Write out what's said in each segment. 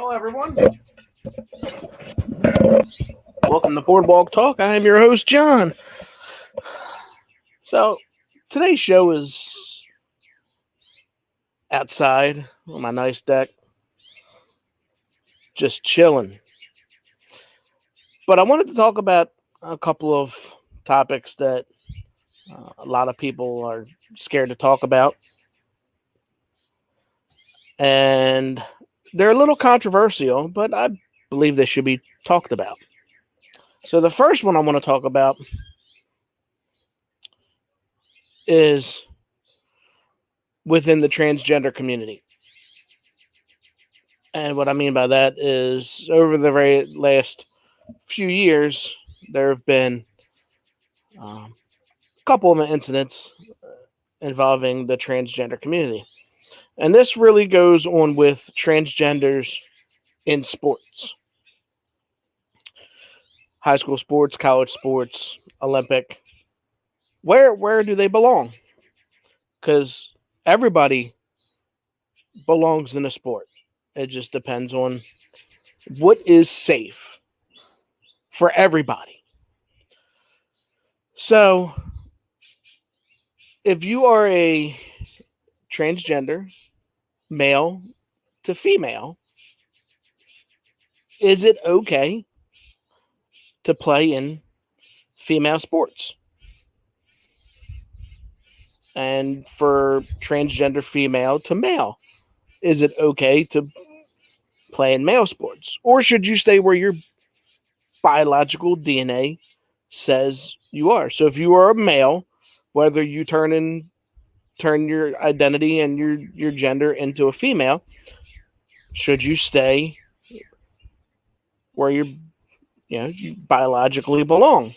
Hello, everyone. Welcome to Boardwalk Talk. I am your host, John. So, today's show is outside on my nice deck, just chilling. But I wanted to talk about a couple of topics that a lot of people are scared to talk about. And they're a little controversial, but I believe they should be talked about. So the first one I want to talk about is within the transgender community. And what I mean by that is over the very last few years, there have been a couple of incidents involving the transgender community. And this really goes on with transgenders in sports. High school sports, college sports, Olympic. Where do they belong? Because everybody belongs in a sport. It just depends on what is safe for everybody. So, if you are a transgender, male to female, is it okay to play in female sports? And for transgender female to male, is it okay to play in male sports? Or should you stay where your biological DNA says you are? So if you are a male, whether you turn your identity and your gender into a female, should you stay where you biologically belong?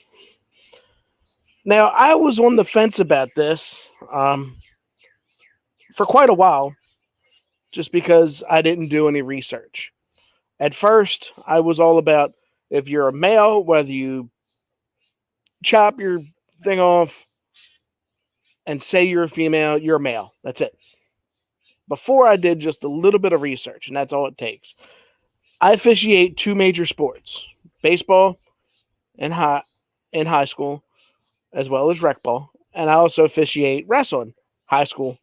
Now, I was on the fence about this for quite a while, just because I didn't do any research. At first, I was all about, if you're a male, whether you chop your thing off and say you're a female, you're a male. That's it. Before I did just a little bit of research, and that's all it takes. I officiate two major sports, baseball in high school, as well as rec ball. And I also officiate wrestling, high school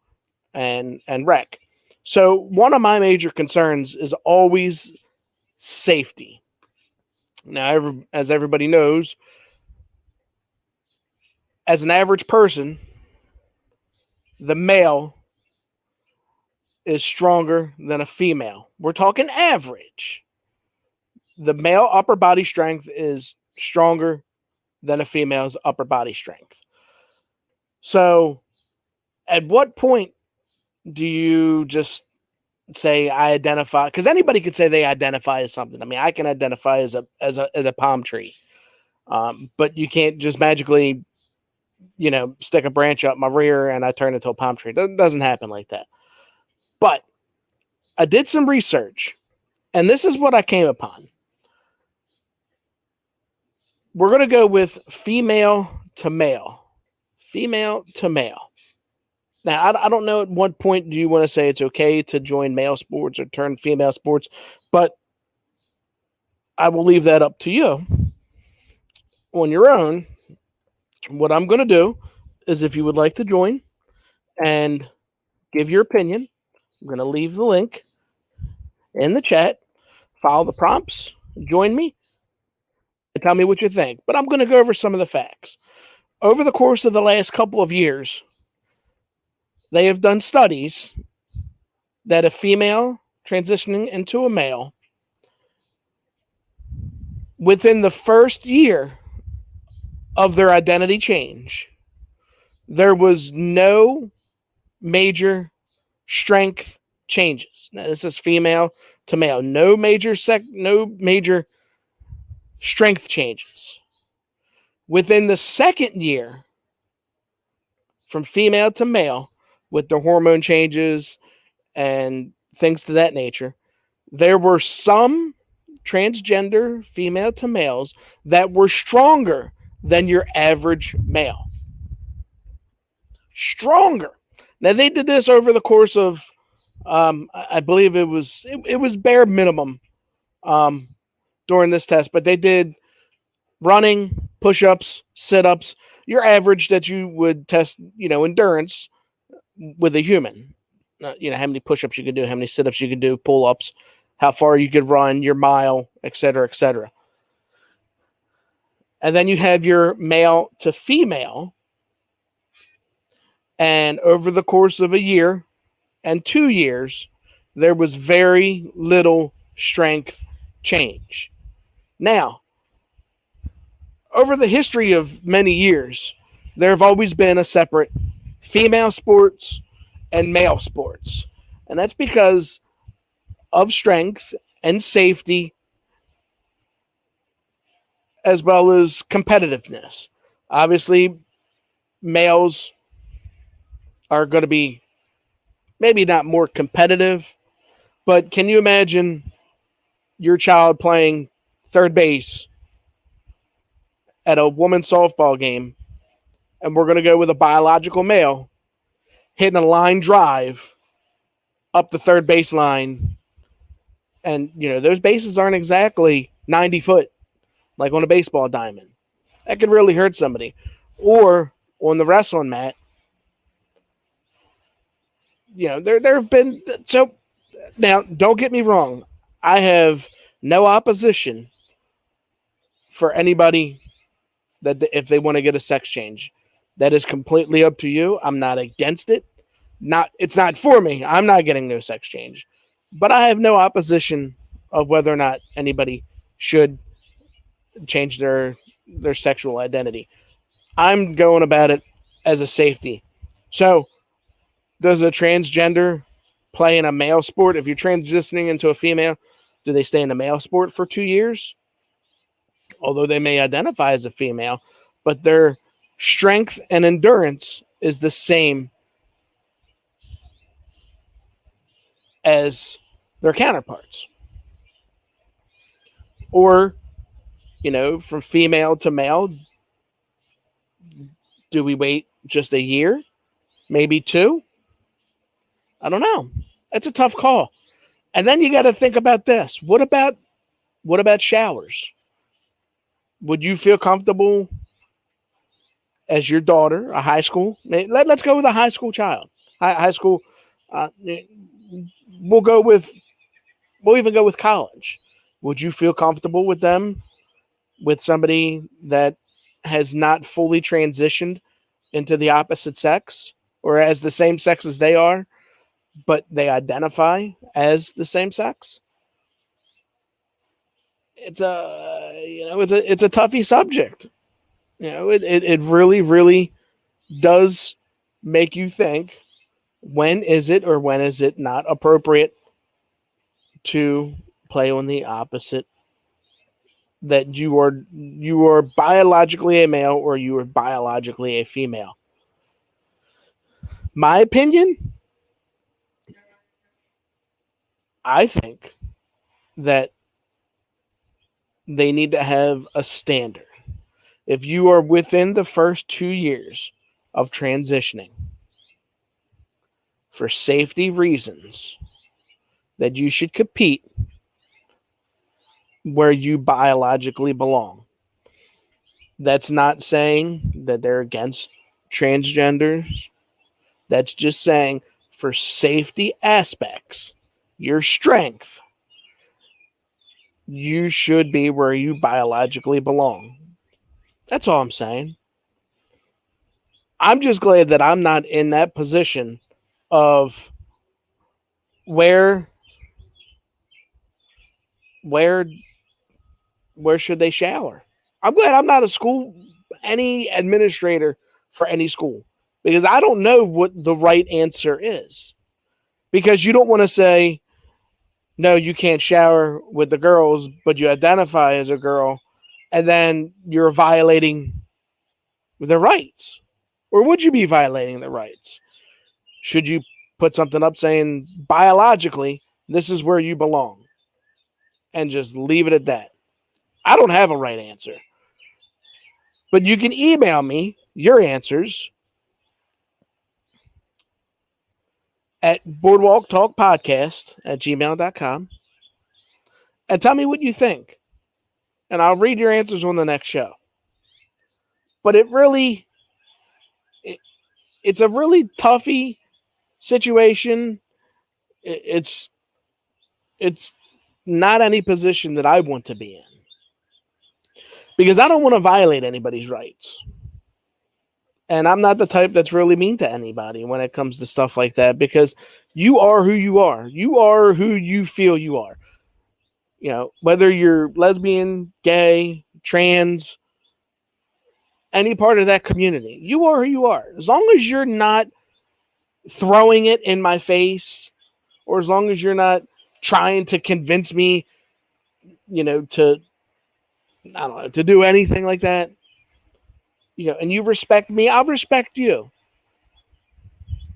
and rec. So one of my major concerns is always safety. Now, as everybody knows, as an average person, the male is stronger than a female. We're talking average. The male upper body strength is stronger than a female's upper body strength. So, at what point do you just say I identify? Because anybody could say they identify as something. I mean, I can identify as a palm tree, but you can't just magically, stick a branch up my rear and I turn into a palm tree. It doesn't happen like that. But I did some research, and this is what I came upon. We're going to go with female to male. Female to male. Now, I don't know at what point do you want to say it's okay to join male sports or turn female sports, but I will leave that up to you on your own. What I'm going to do is, if you would like to join and give your opinion, I'm going to leave the link in the chat. Follow the prompts. Join me. And tell me what you think. But I'm going to go over some of the facts. Over the course of the last couple of years, they have done studies that a female transitioning into a male, within the first year of their identity change, there was no major strength changes. Now, this is female to male. No major strength changes. Within the second year, from female to male, with the hormone changes and things to that nature, there were some transgender female to males that were stronger than your average male. Stronger. Now, they did this over the course of, I believe it was bare minimum um, during this test, but they did running, push-ups, sit-ups, your average that you would test, endurance with a human. How many push-ups you can do, how many sit-ups you can do, pull-ups, how far you could run, your mile, et cetera, et cetera. And then you have your male to female. And over the course of a year and 2 years, there was very little strength change. Now, over the history of many years, there have always been a separate female sports and male sports. And that's because of strength and safety, as well as competitiveness. Obviously, males are going to be maybe not more competitive, but can you imagine your child playing third base at a women's softball game, and we're going to go with a biological male hitting a line drive up the third baseline, and those bases aren't exactly 90 foot like on a baseball diamond. That could really hurt somebody. Or on the wrestling mat, there have been, so now don't get me wrong, I have no opposition for anybody that if they want to get a sex change. That is completely up to you. I'm not against it. It's not for me. I'm not getting no sex change. But I have no opposition of whether or not anybody should change their sexual identity. I'm going about it as a safety. So, does a transgender play in a male sport? If you're transitioning into a female, do they stay in a male sport for 2 years? Although they may identify as a female, but their strength and endurance is the same as their counterparts. Or, from female to male, do we wait just a year? Maybe 2? I don't know. That's a tough call. And then you got to think about this. What about showers? Would you feel comfortable as your daughter, a high school? Let's go with a high school child. High school. We'll even go with college. Would you feel comfortable with them, with somebody that has not fully transitioned into the opposite sex or as the same sex as they are, but they identify as the same sex? It's a toughy subject. It really, really does make you think, when is it or when is it not appropriate to play on the opposite, that you are biologically a male or you are biologically a female. My opinion, I think that they need to have a standard. If you are within the first 2 years of transitioning, for safety reasons, that you should compete where you biologically belong. That's not saying that they're against transgenders. That's just saying, for safety aspects, your strength, you should be where you biologically belong. That's all I'm saying. I'm just glad that I'm not in that position of where should they shower. I'm glad I'm not any administrator for any school, because I don't know what the right answer is. Because you don't want to say, no, you can't shower with the girls, but you identify as a girl, and then you're violating their rights. Or would you be violating their rights? Should you put something up saying, biologically, this is where you belong, and just leave it at that? I don't have a right answer. But you can email me your answers at boardwalktalkpodcast@gmail.com. and tell me what you think. And I'll read your answers on the next show. But it's a really toughy situation. It's not any position that I want to be in. Because I don't want to violate anybody's rights. And I'm not the type that's really mean to anybody when it comes to stuff like that, because you are who you are. You are who you feel you are. You know, whether you're lesbian, gay, trans, any part of that community, you are who you are. As long as you're not throwing it in my face, or as long as you're not trying to convince me, to do anything like that, and you respect me, I'll respect you.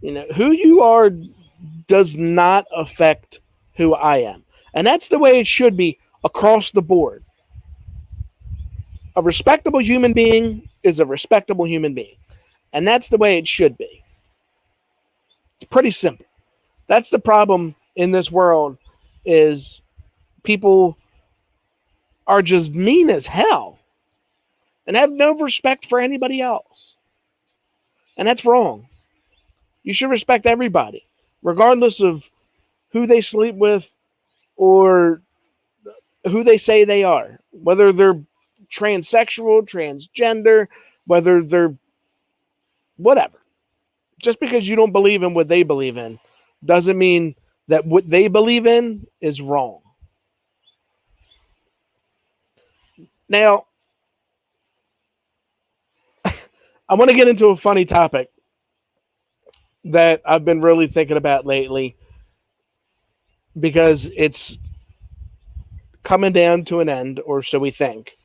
Who you are does not affect who I am. And that's the way it should be across the board. A respectable human being is a respectable human being. And that's the way it should be. It's pretty simple. That's the problem in this world, is people are just mean as hell and have no respect for anybody else. And that's wrong. You should respect everybody, regardless of who they sleep with or who they say they are, whether they're transsexual, transgender, whether they're whatever. Just because you don't believe in what they believe in doesn't mean that what they believe in is wrong. Now, I want to get into a funny topic that I've been really thinking about lately, because it's coming down to an end, or so we think,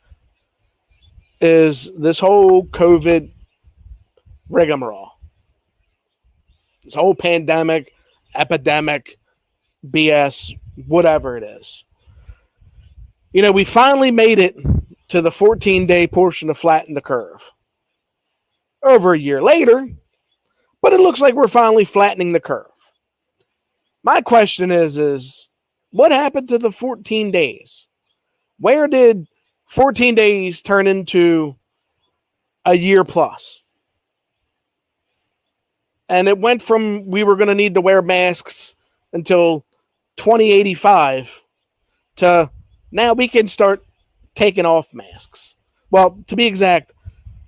is this whole COVID rigmarole. This whole pandemic, epidemic, BS, whatever it is. We finally made it to the 14-day portion of Flatten the Curve. Over a year later, but it looks like we're finally flattening the curve. My question is what happened to the 14 days? Where did 14 days turn into a year plus? And it went from we were going to need to wear masks until 2085 to now we can start taking off masks. Well, to be exact,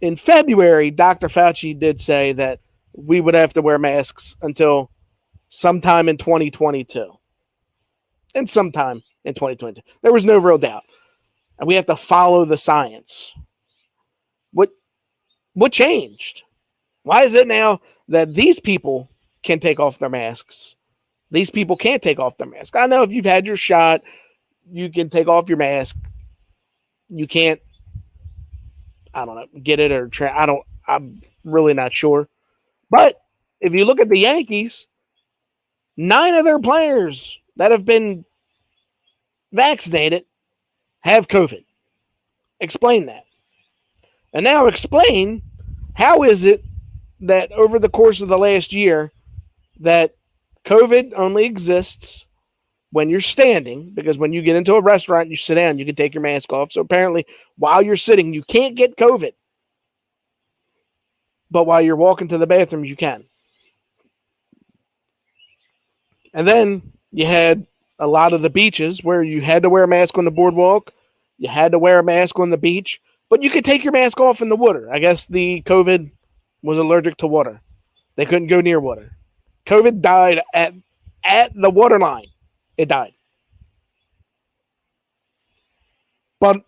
in February, Dr. Fauci did say that we would have to wear masks until sometime in 2022. And sometime in 2022. There was no real doubt. And we have to follow the science. What changed? Why is it now that these people can take off their masks? These people can't take off their mask. I know if you've had your shot, you can take off your mask. You can't, I don't know, get it or I'm really not sure. But if you look at the Yankees, 9 of their players that have been vaccinated have COVID. Explain that. And now explain, how is it that over the course of the last year that COVID only exists when you're standing, because when you get into a restaurant and you sit down, you can take your mask off. So apparently while you're sitting, you can't get COVID. But while you're walking to the bathroom, you can. And then you had a lot of the beaches where you had to wear a mask on the boardwalk. You had to wear a mask on the beach, but you could take your mask off in the water. I guess the COVID was allergic to water. They couldn't go near water. COVID died at the water line. It died. But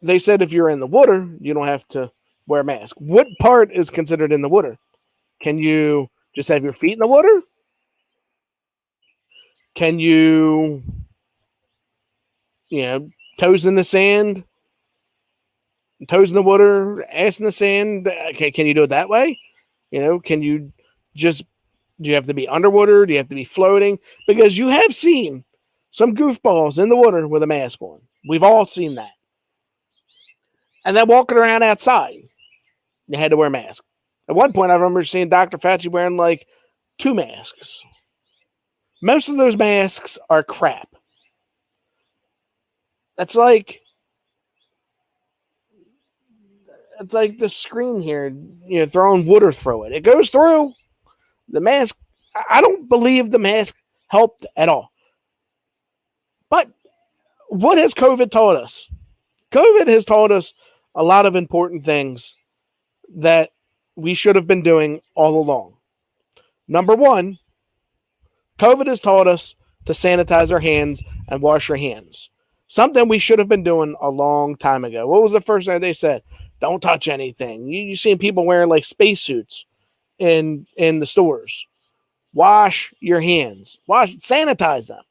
they said if you're in the water, you don't have to wear a mask. What part is considered in the water? Can you just have your feet in the water? Can you, toes in the sand, toes in the water, ass in the sand? Can you do it that way? Can you just, do you have to be underwater? Do you have to be floating? Because you have seen some goofballs in the water with a mask on. We've all seen that. And then walking around outside, you had to wear a mask. At one point, I remember seeing Dr. Fauci wearing like 2 masks. Most of those masks are crap. It's like the screen here, throwing water through it. It goes through. The mask, I don't believe the mask helped at all. But what has COVID taught us? COVID has taught us a lot of important things that we should have been doing all along. Number one, COVID has taught us to sanitize our hands and wash our hands. Something we should have been doing a long time ago. What was the first thing they said? Don't touch anything. You seen people wearing like spacesuits in the stores. Wash your hands. Sanitize them.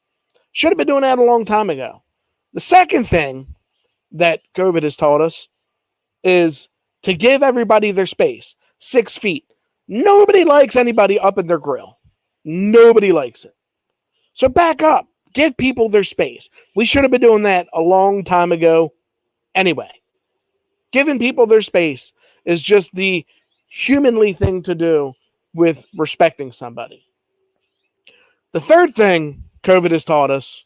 Should have been doing that a long time ago. The second thing that COVID has taught us is to give everybody their space. 6 feet. Nobody likes anybody up in their grill. Nobody likes it. So back up. Give people their space. We should have been doing that a long time ago anyway. Giving people their space is just the humanly thing to do with respecting somebody. The third thing COVID has taught us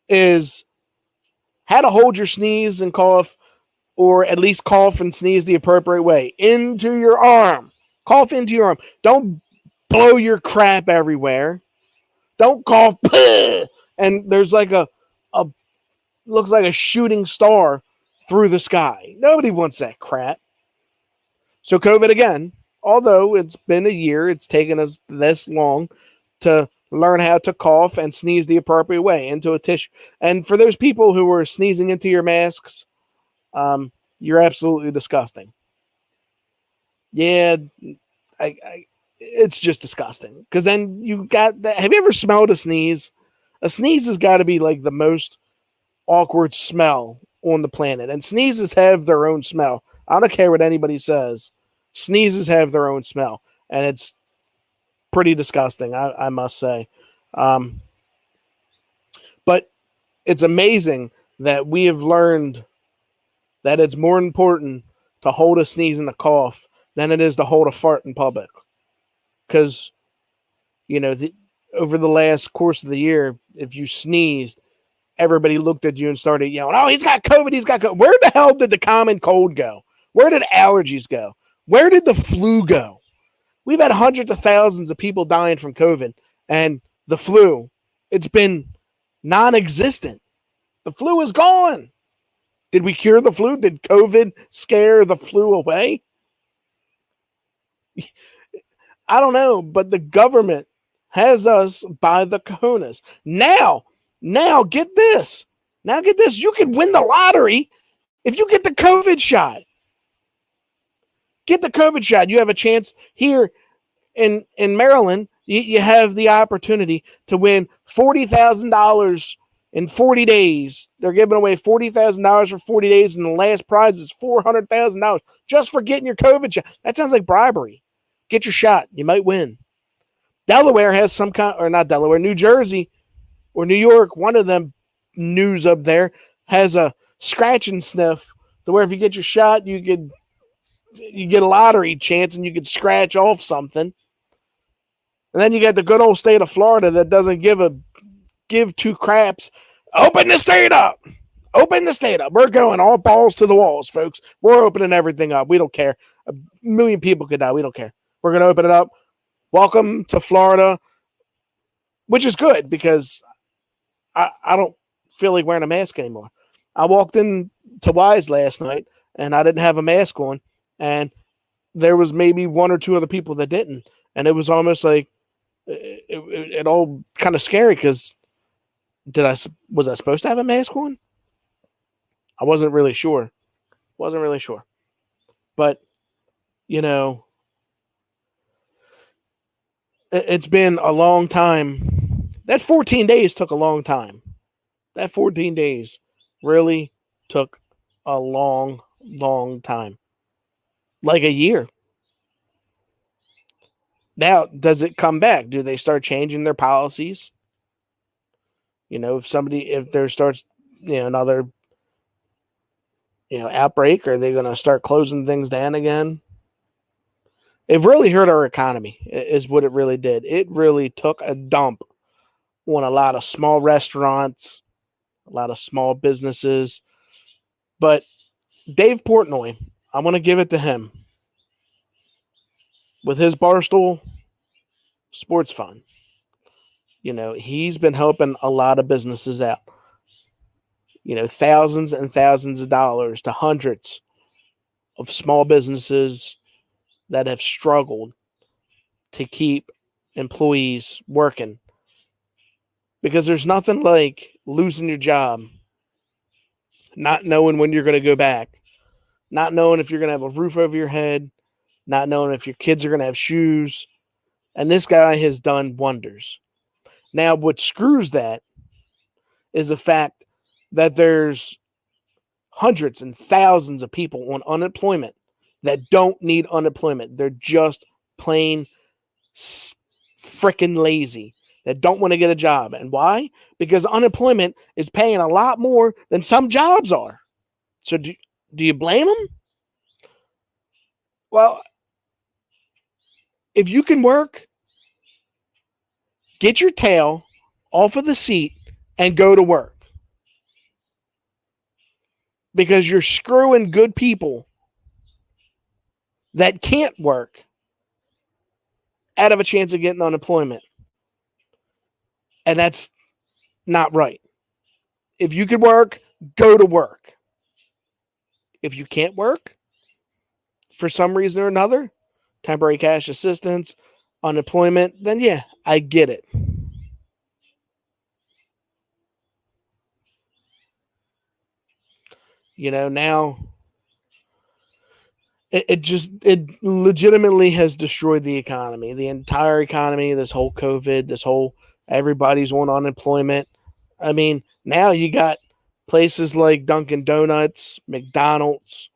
is how to hold your sneeze and cough, or at least cough and sneeze the appropriate way. Into your arm. Cough into your arm. Don't blow your crap everywhere. Don't cough. And there's like a looks like a shooting star through the sky. Nobody wants that crap. So COVID again, although it's been a year, it's taken us this long to learn how to cough and sneeze the appropriate way into a tissue. And for those people who were sneezing into your masks, you're absolutely disgusting. Yeah, it's just disgusting. Because then you got that. Have you ever smelled a sneeze? A sneeze has got to be like the most awkward smell on the planet. And sneezes have their own smell. I don't care what anybody says. Sneezes have their own smell. And it's pretty disgusting, I must say. But it's amazing that we have learned that it's more important to hold a sneeze and a cough than it is to hold a fart in public. Because, over the last course of the year, if you sneezed, everybody looked at you and started yelling, oh, he's got COVID, he's got COVID. Where the hell did the common cold go? Where did allergies go? Where did the flu go? We've had hundreds of thousands of people dying from COVID, and the flu, it's been non-existent. The flu is gone. Did we cure the flu? Did COVID scare the flu away? I don't know, but the government has us by the cojones. Now get this. Now get this. You could win the lottery if you get the COVID shot. Get the COVID shot. You have a chance here in Maryland. You have the opportunity to win $40,000 in 40 days. They're giving away $40,000 for 40 days, and the last prize is $400,000 just for getting your COVID shot. That sounds like bribery. Get your shot. You might win. Delaware has some kind, or not Delaware, New Jersey or New York, one of them news up there has a scratch and sniff to where if you get your shot, you get a lottery chance and you could scratch off something. And then you got the good old state of Florida that doesn't give two craps. Open the state up. Open the state up. We're going all balls to the walls, folks. We're opening everything up. We don't care. 1 million people could die. We don't care. We're going to open it up. Welcome to Florida, which is good because I don't feel like wearing a mask anymore. I walked in to Wise last night and I didn't have a mask on, and there was maybe one or two other people that didn't. And it was almost like it all kind of scary because was I supposed to have a mask on? I wasn't really sure. But, it's been a long time. That 14 days took a long time. That 14 days really took a long, long time. Like a year. Now, does it come back? Do they start changing their policies? If there starts, another, outbreak, are they going to start closing things down again? It really hurt our economy, is what it really did. It really took a dump on a lot of small restaurants, a a lot of small businesses. But Dave Portnoy, I want to give it to him. With his Barstool Sports Fund, he's been helping a lot of businesses out. Thousands and thousands of dollars to hundreds of small businesses that have struggled to keep employees working. Because there's nothing like losing your job, not knowing when you're going to go back, not knowing if you're going to have a roof over your head, not knowing if your kids are going to have shoes. And this guy has done wonders. Now, what screws that is the fact that there's hundreds and thousands of people on unemployment that don't need unemployment. They're just plain freaking lazy, that don't want to get a job. And why? Because unemployment is paying a lot more than some jobs are. So do you blame them? Well, if you can work, get your tail off of the seat and go to work. Because you're screwing good people that can't work out of a chance of getting unemployment. And that's not right. If you can work, go to work. If you can't work for some reason or another, temporary cash assistance, unemployment, then yeah, I get it. Now it legitimately has destroyed the economy, the entire economy, this whole COVID, everybody's on unemployment. I mean, now you got places like Dunkin' Donuts, McDonald's.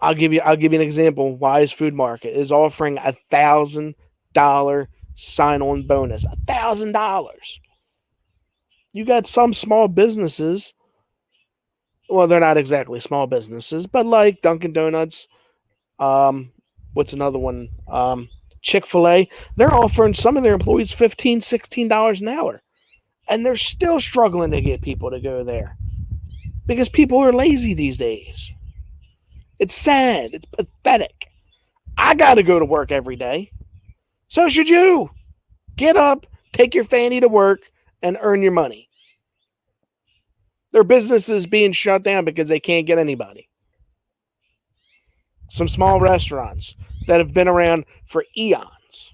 I'll give you an example. Wise Food Market is offering $1,000 sign-on bonus. $1,000. You got some small businesses. Well, they're not exactly small businesses, but like Dunkin' Donuts, what's another one? Chick-fil-A. They're offering some of their employees $15, $16 an hour. And they're still struggling to get people to go there. Because people are lazy these days. It's sad. It's pathetic. I got to go to work every day. So should you. Get up, take your fanny to work, and earn your money. Their businesses being shut down because they can't get anybody. Some small restaurants that have been around for eons.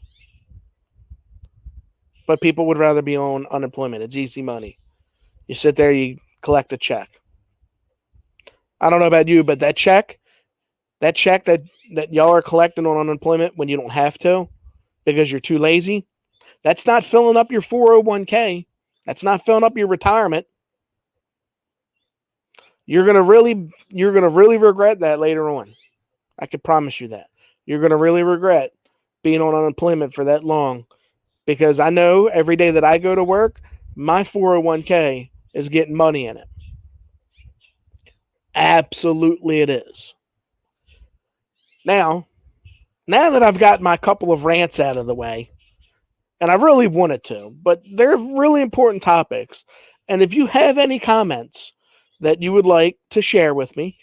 But people would rather be on unemployment. It's easy money. You sit there, you collect a check. I don't know about you, but that check that y'all are collecting on unemployment when you don't have to because you're too lazy, that's not filling up your 401k. That's not filling up your retirement. You're gonna really regret that later on. I can promise you that. You're gonna really regret being on unemployment for that long, because I know every day that I go to work, my 401k is getting money in it. Absolutely, it is. Now that I've got my couple of rants out of the way, and I really wanted to, but they're really important topics. And if you have any comments that you would like to share with me,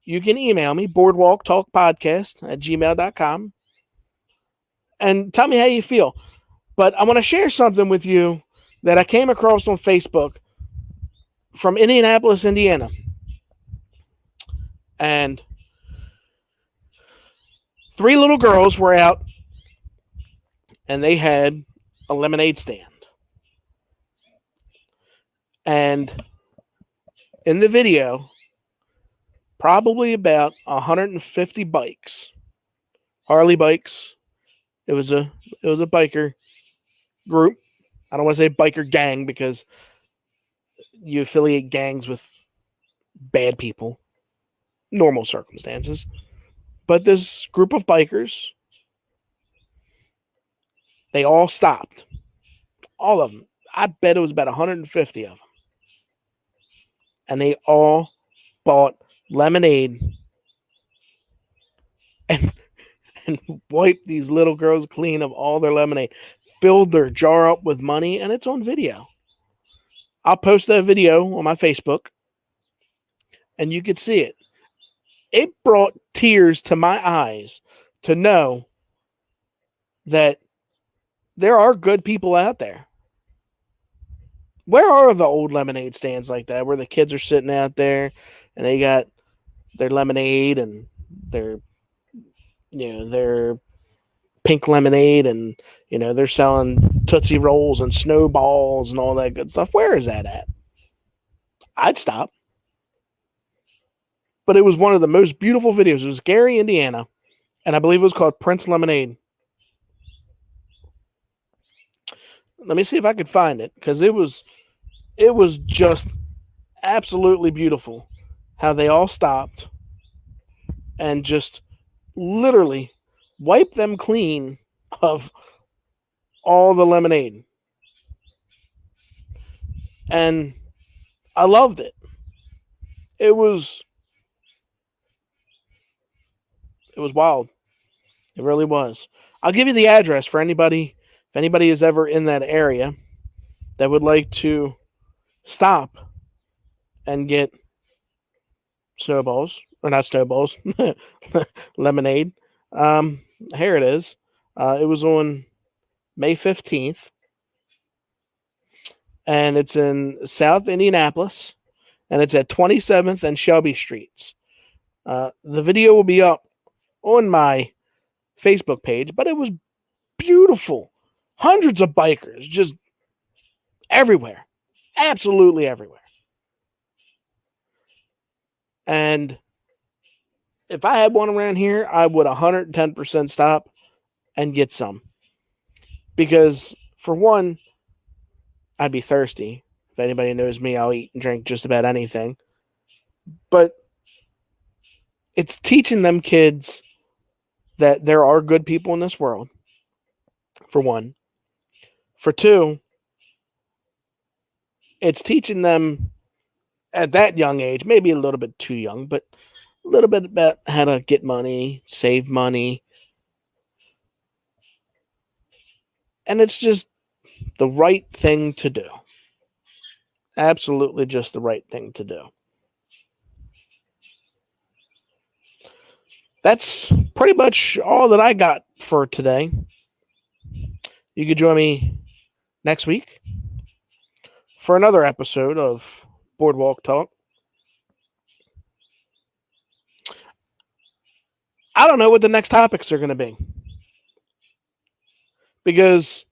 you can email me, boardwalktalkpodcast@gmail.com, and tell me how you feel. But I want to share something with you that I came across on Facebook from Indianapolis, Indiana. And 3 little girls were out, and they had a lemonade stand. And in the video, probably about 150 bikes, Harley bikes. It was a biker group. I don't want to say biker gang because you affiliate gangs with bad people, normal circumstances. But this group of bikers, they all stopped. All of them. I bet it was about 150 of them. And they all bought lemonade and wiped these little girls clean of all their lemonade, filled their jar up with money, and it's on video. I'll post that video on my Facebook, and you could see it. It brought tears to my eyes to know that there are good people out there. Where are the old lemonade stands like that, where the kids are sitting out there and they got their lemonade and their pink lemonade, and they're selling Tootsie Rolls and snowballs and all that good stuff? Where is that at? I'd stop. But it was one of the most beautiful videos. It was Gary, Indiana, and I believe it was called Prince Lemonade. Let me see if I could find it, because it was just absolutely beautiful how they all stopped and just literally wiped them clean of all the lemonade. And I loved it. It was wild. It really was. I'll give you the address for anybody, if anybody is ever in that area that would like to stop and get snowballs, or not snowballs, lemonade. Here it is. It was on May 15th, and it's in South Indianapolis, and it's at 27th and Shelby Streets. The video will be up on my Facebook page, but it was beautiful. Hundreds of bikers just everywhere, absolutely everywhere. And if I had one around here, I would 110% stop and get some. Because, for one, I'd be thirsty. If anybody knows me, I'll eat and drink just about anything. But it's teaching them kids that there are good people in this world, for one. For two, it's teaching them at that young age, maybe a little bit too young, but a little bit about how to get money, save money. And it's just the right thing to do. Absolutely just the right thing to do. That's pretty much all that I got for today. You could join me next week for another episode of Boardwalk Talk. I don't know what the next topics are going to be, because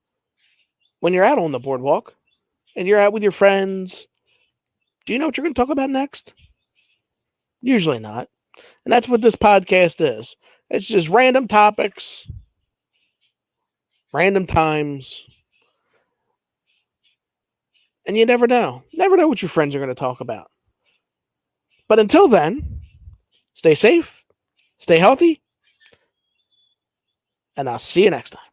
when you're out on the boardwalk and you're out with your friends, do you know what you're going to talk about next? Usually not. And that's what this podcast is. It's just random topics, random times. And you never know. Never know what your friends are going to talk about. But until then, stay safe, stay healthy, and I'll see you next time.